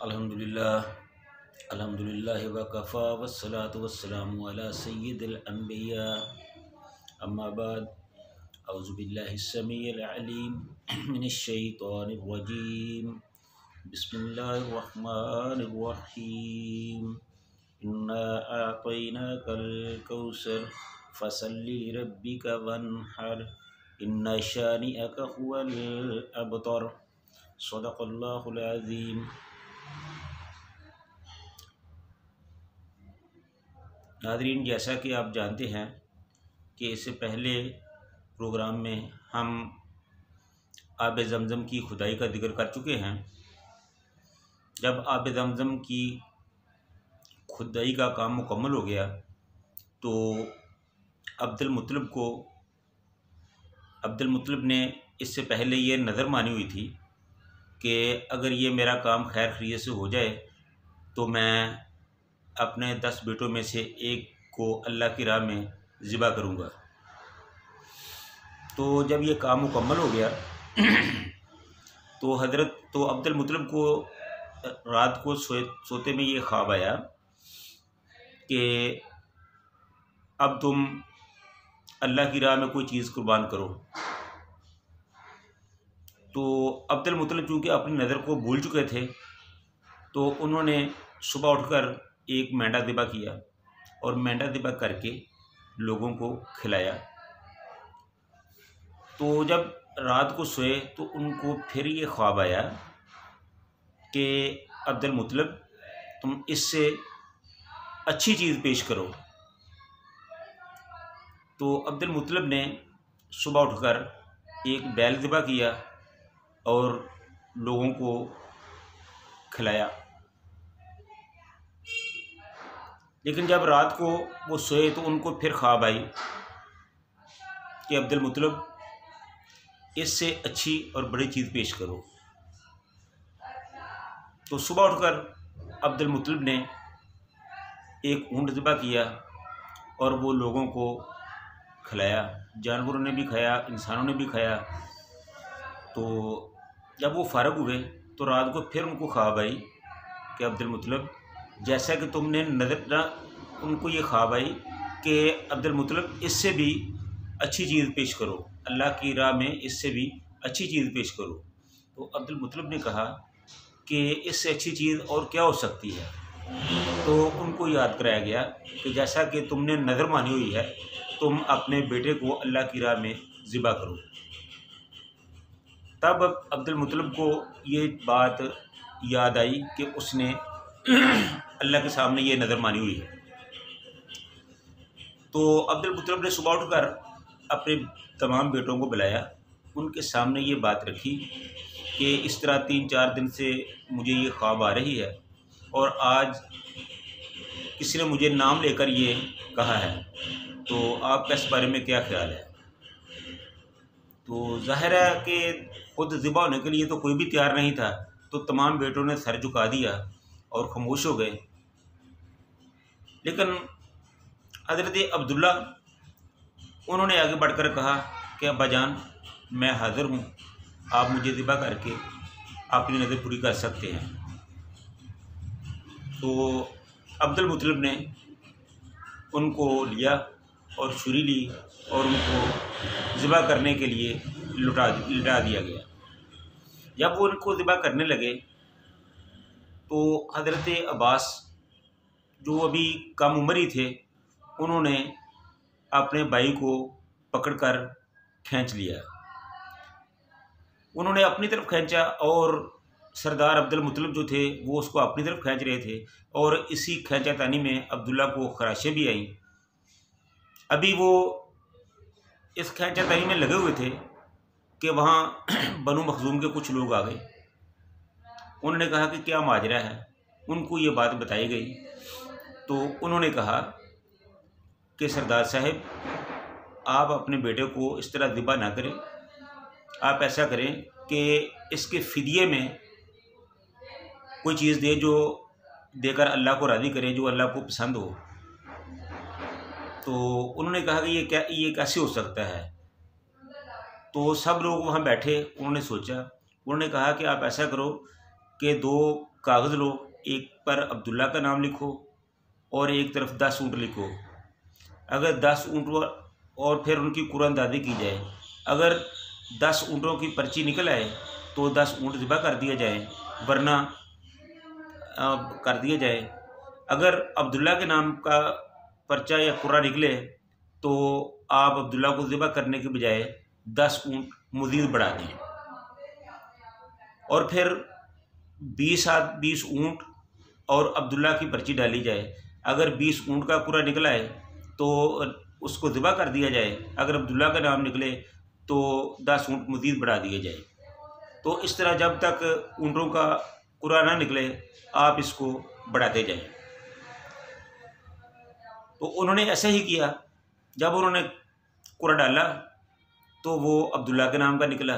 अल्हम्दुलिल्लाह अल्हम्दुलिल्लाहि व कफ़ा वस्सलातु वस्सलामु अला सय्यिदिल अंबिया अम्मा बाद औज़ु बिल्लाहिस समीइल अलीम मिनश शैतानिर रजीम बिस्मिल्लाहिर रहमानिर रहीम इन्ना अअतैनाकल कौसर फसल्लि लिरब्बिका वन्हर इन्ना शानिअका हुवल अबतर सदक़ल्लाहुल अज़ीम। नाज़रीन, जैसा कि आप जानते हैं कि इससे पहले प्रोग्राम में हम आब ज़मज़म की खुदाई का जिक्र कर चुके हैं। जब आब ज़मज़म की खुदाई का काम मुकम्मल हो गया तो अब्दुल मुत्तलिब ने इससे पहले ये नज़र मानी हुई थी कि अगर ये मेरा काम खैर खैरियत से हो जाए तो मैं अपने 10 बेटों में से एक को अल्लाह की राह में ज़िबा करूँगा। तो जब ये काम मुकम्मल हो गया तो अब्दुल मुत्तलिब को रात को सोते में ये ख्वाब आया कि अब तुम अल्लाह की राह में कोई चीज़ कुर्बान करो। तो अब्दुल मुत्तलिब चूँकि अपनी नज़र को भूल चुके थे तो उन्होंने सुबह उठकर एक मेंढा ज़िबा किया और मेंढा ज़िबा करके लोगों को खिलाया। तो जब रात को सोए तो उनको फिर ये ख्वाब आया कि अब्दुल मुत्तलिब तुम इससे अच्छी चीज़ पेश करो। तो अब्दुल मुत्तलिब ने सुबह उठकर एक बैल ज़िबा किया और लोगों को खिलाया। लेकिन जब रात को वो सोए तो उनको फिर ख्वाब आई कि अब्दुल मुत्तलिब इससे अच्छी और बड़ी चीज़ पेश करो। तो सुबह उठकर अब्दुल मुत्तलिब ने एक ऊँट ज़िबा किया और वो लोगों को खिलाया। जानवरों ने भी खाया, इंसानों ने भी खाया। तो जब वो फ़ारग हुए तो रात को फिर उनको ख्वाब आई कि अब्दुल मुत्तलिब जैसा कि तुमने उनको ये ख्वाब आई कि अब्दुल मुत्तलिब इससे भी अच्छी चीज़ पेश करो, अल्लाह की राह में इससे भी अच्छी चीज़ पेश करो। तो अब्दुल मुत्तलिब ने कहा कि इससे अच्छी चीज़ और क्या हो सकती है। तो उनको याद कराया गया कि जैसा कि तुमने नज़र मानी हुई है तुम अपने बेटे को अल्लाह की राह में ज़िबा करो। तब अब्दुल मुत्तलिब को ये बात याद आई कि उसने अल्लाह के सामने ये नज़र मानी हुई है। तो अब्दुल मुत्तलिब ने सुबह उठकर अपने तमाम बेटों को बुलाया, उनके सामने ये बात रखी कि इस तरह 3-4 दिन से मुझे ये ख्वाब आ रही है और आज किसी ने मुझे नाम लेकर ये कहा है, तो आपका इस बारे में क्या ख्याल है। तो ज़ाहिर है कि खुद ज़िबा होने के लिए तो कोई भी तैयार नहीं था। तो तमाम बेटों ने सर झुका दिया और खामोश हो गए। लेकिन हज़रत अब्दुल्ला उन्होंने आगे बढ़कर कहा कि अब्बा जान, मैं हाज़िर हूँ, आप मुझे ज़िबा करके अपनी नज़र पूरी कर सकते हैं। तो अब्दुल मुत्तलिब ने उनको लिया और छुरी ली और उनको ज़िबा करने के लिए लिटा दिया गया। जब वो उनको ज़िबा करने लगे तो हज़रत अब्बास जो अभी कम उम्र ही थे उन्होंने अपने भाई को पकड़कर खींच लिया। उन्होंने अपनी तरफ खींचा और सरदार अब्दुल मुत्तलिब जो थे वो उसको अपनी तरफ खींच रहे थे और इसी खींचातानी में अब्दुल्ला को खराशें भी आईं। अभी वो इस खींचातानी में लगे हुए थे कि वहाँ बनु मखजूम के कुछ लोग आ गए। उन्होंने कहा कि क्या माजरा है। उनको ये बात बताई गई तो उन्होंने कहा कि सरदार साहब, आप अपने बेटे को इस तरह ज़िबा ना करें। आप ऐसा करें कि इसके फ़िदिये में कोई चीज़ दे जो देकर अल्लाह को राज़ी करे, जो अल्लाह को पसंद हो। तो उन्होंने कहा कि ये कैसे हो सकता है। तो सब लोग वहाँ बैठे, उन्होंने सोचा, उन्होंने कहा कि आप ऐसा करो कि 2 कागज़ लो, एक पर अब्दुल्ला का नाम लिखो और एक तरफ 10 ऊँट लिखो। अगर 10 ऊँट और फिर उनकी कुरानदादी की जाए। अगर 10 ऊँटों की पर्ची निकल आए तो 10 ऊँट ज़िबा कर दिए जाए, वरना कर दिए जाए। अगर अब्दुल्ला के नाम का पर्चा या कुर्रा निकले तो आप अब्दुल्ला को ज़िबा करने के बजाय 10 ऊँट मज़ीद बढ़ा दें। और फिर 20 ऊँट और अब्दुल्ला की पर्ची डाली जाए। अगर 20 ऊँट का कुर्रा निकला है तो उसको ज़िबा कर दिया जाए। अगर अब्दुल्ला का नाम निकले तो 10 ऊँट मज़ीद बढ़ा दिए जाए। तो इस तरह जब तक ऊँटों का कुर्रा ना निकले आप इसको बढ़ाते जाएं। तो उन्होंने ऐसा ही किया। जब उन्होंने कुर्रा डाला तो वो अब्दुल्ला के नाम का निकला।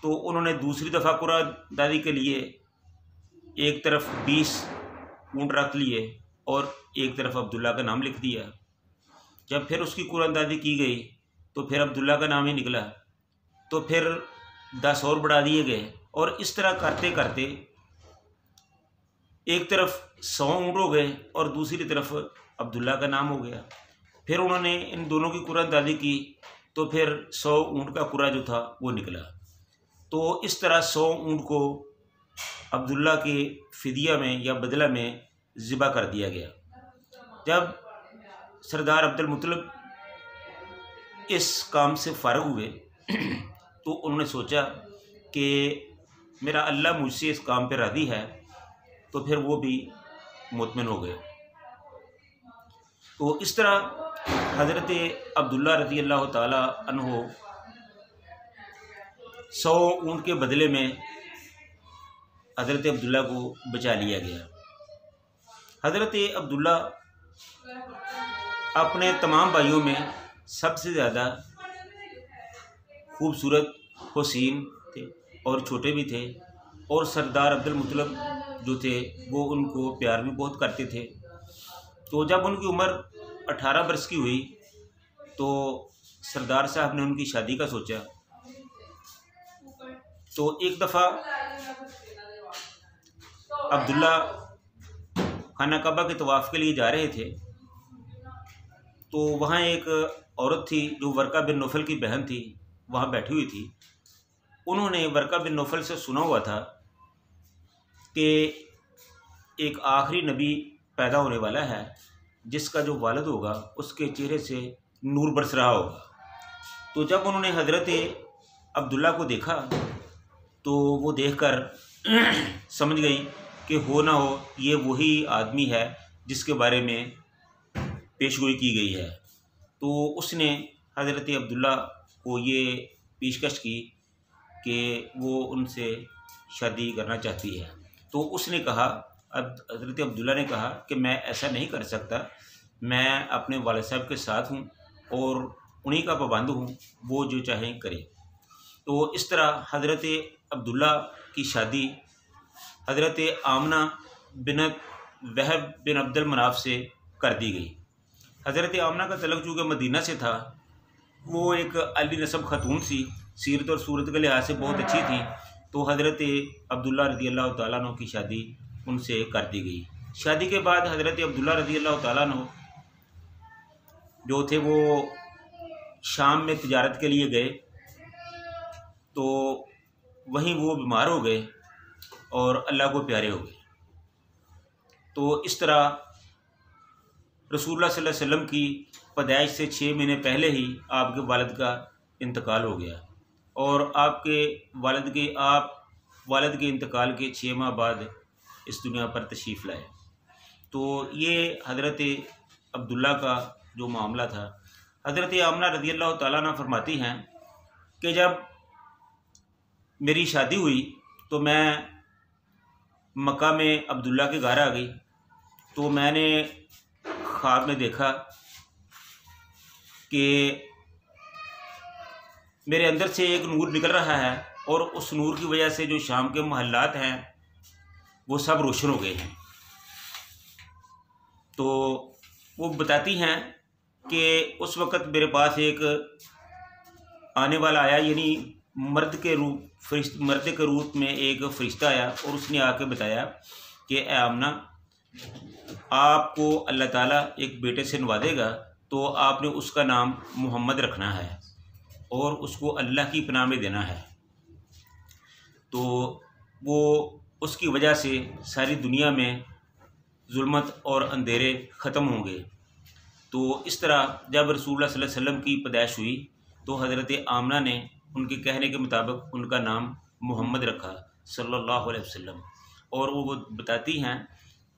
तो उन्होंने दूसरी दफ़ा कुर्रा दादी के लिए एक तरफ 20 ऊँट रख लिए और एक तरफ अब्दुल्ला का नाम लिख दिया। जब फिर उसकी कुरानदादी की गई तो फिर अब्दुल्ला का नाम ही निकला। तो फिर 10 और बढ़ा दिए गए और इस तरह करते करते एक तरफ 100 ऊँट हो गए और दूसरी तरफ अब्दुल्ला का नाम हो गया। फिर उन्होंने इन दोनों की कुरानदादी की तो फिर 100 ऊँट का कुर्रा जो था वो निकला। तो इस तरह 100 ऊँट को अब्दुल्ला के फिदिया में या बदला में ज़िबा कर दिया गया। जब सरदार अब्दुल मुत्तलिब इस काम से फ़ारिग हुए तो उन्होंने सोचा कि मेरा अल्लाह मुझसे इस काम पे राज़ी है, तो फिर वो भी मुतमिन हो गए। तो इस तरह हज़रत अब्दुल्ला रज़ी अल्लाह ताला अन्हो 100 ऊँट के बदले में हज़रत अब्दुल्ला को बचा लिया गया। हज़रत अब्दुल्ला अपने तमाम भाइयों में सबसे ज़्यादा खूबसूरत, हुसीन थे और छोटे भी थे। और सरदार अब्दुल मुत्तलिब जो थे वो उनको प्यार भी बहुत करते थे। तो जब उनकी उम्र 18 बरस की हुई तो सरदार साहब ने उनकी शादी का सोचा। तो एक दफ़ा अब्दुल्ला खाना काबा के तवाफ़ के लिए जा रहे थे तो वहाँ एक औरत थी जो वर्का बिन नौफल की बहन थी, वहाँ बैठी हुई थी। उन्होंने वर्का बिन नौफल से सुना हुआ था कि एक आखिरी नबी पैदा होने वाला है जिसका जो वालिद होगा उसके चेहरे से नूर बरस रहा होगा। तो जब उन्होंने हज़रत अब्दुल्ला को देखा तो वो देखकर समझ गई कि हो ना हो ये वही आदमी है जिसके बारे में पेशगोई की गई है। तो उसने हज़रत अब्दुल्ला को ये पेशकश की कि वो उनसे शादी करना चाहती है। तो उसने कहा, हज़रत अब्दुल्ला ने कहा कि मैं ऐसा नहीं कर सकता, मैं अपने वालिद साहब के साथ हूँ और उन्हीं का पाबंद हूँ, वो जो चाहें करें। तो इस तरह हज़रत अब्दुल्ला की शादी हज़रत आमना बिनत वहब बिन अब्दुल मनाफ से कर दी गई। हज़रत आमना का तलक चूँकि मदीना से था, वो एक अली नसब खतून सी, सीरत और सूरत के लिहाज से बहुत अच्छी थी। तो हज़रत अब्दुल्ला रज़ी अल्लाह तआला अन्हु की शादी उनसे कर दी गई। शादी के बाद हज़रत अब्दुल्ला रज़ी अल्लाह तआला अन्हु जो थे वो शाम में तिजारत के लिए गए। तो वहीं वो बीमार हो गए और अल्लाह को प्यारे हो गए। तो इस तरह रसूलुल्लाह सल्लल्लाहु अलैहि वसल्लम की पैदाइश से 6 महीने पहले ही आपके वालिद का इंतकाल हो गया और आपके वालिद के इंतकाल के 6 माह बाद इस दुनिया पर तशरीफ़ लाए। तो ये हज़रत अब्दुल्ला का जो मामला था। हज़रत आमना रज़ी अल्लाह तआला अन्हा फरमाती हैं कि जब मेरी शादी हुई तो मैं मक्का में अब्दुल्ला के घर आ गई। तो मैंने ख्वाब में देखा कि मेरे अंदर से एक नूर निकल रहा है और उस नूर की वजह से जो शाम के महल्लात हैं वो सब रोशन हो गए हैं। तो वो बताती हैं कि उस वक़्त मेरे पास एक आने वाला आया, यानी मर्द के रूप में एक फ़रिश्ता आया और उसने आके बताया कि ए आमना, आपको अल्लाह ताला एक बेटे से नवाजेगा तो आपने उसका नाम मोहम्मद रखना है और उसको अल्लाह की पनाह में देना है। तो वो उसकी वजह से सारी दुनिया में जुल्मत और अंधेरे ख़त्म होंगे। तो इस तरह जब रसूलुल्लाह सल्लल्लाहु अलैहि वसल्लम की पैदाइश हुई तो हज़रत आमना ने उनके कहने के मुताबिक उनका नाम मोहम्मद रखा सल्लल्लाहु अलैहि वसल्लम। और वो बताती हैं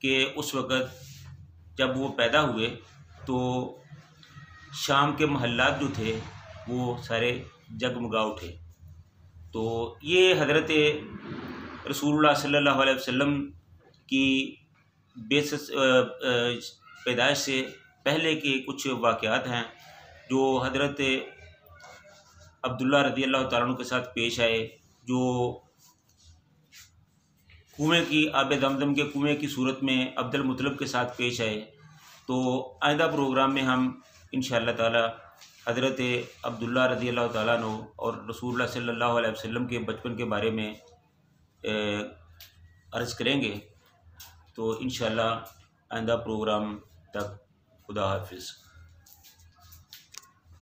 कि उस वक़्त जब वो पैदा हुए तो शाम के महल्लात जो थे वो सारे जगमगा उठे। तो ये हज़रत रसूलुल्लाह सल्लल्लाहु अलैहि वसल्लम की पैदाइश से पहले के कुछ वाक़यात हैं जो हज़रत अब्दुल्ला रज़ी अल्लाह तआला अन्हु के साथ पेश आए, जो कुएँ की आब ज़मज़म के कुएँ की सूरत में अब्दुल मुत्तलिब के साथ पेश आए। तो आइंदा प्रोग्राम में हम इंशाअल्लाह ताला हज़रत अब्दुल्ला रज़ी अल्लाह तआला अन्हु और रसूलुल्लाह सल्लल्लाहु अलैहि वसल्लम के बचपन के बारे में अर्ज़ करेंगे। तो इंशाअल्लाह आइंदा प्रोग्राम तक खुदा हाफ़िज़।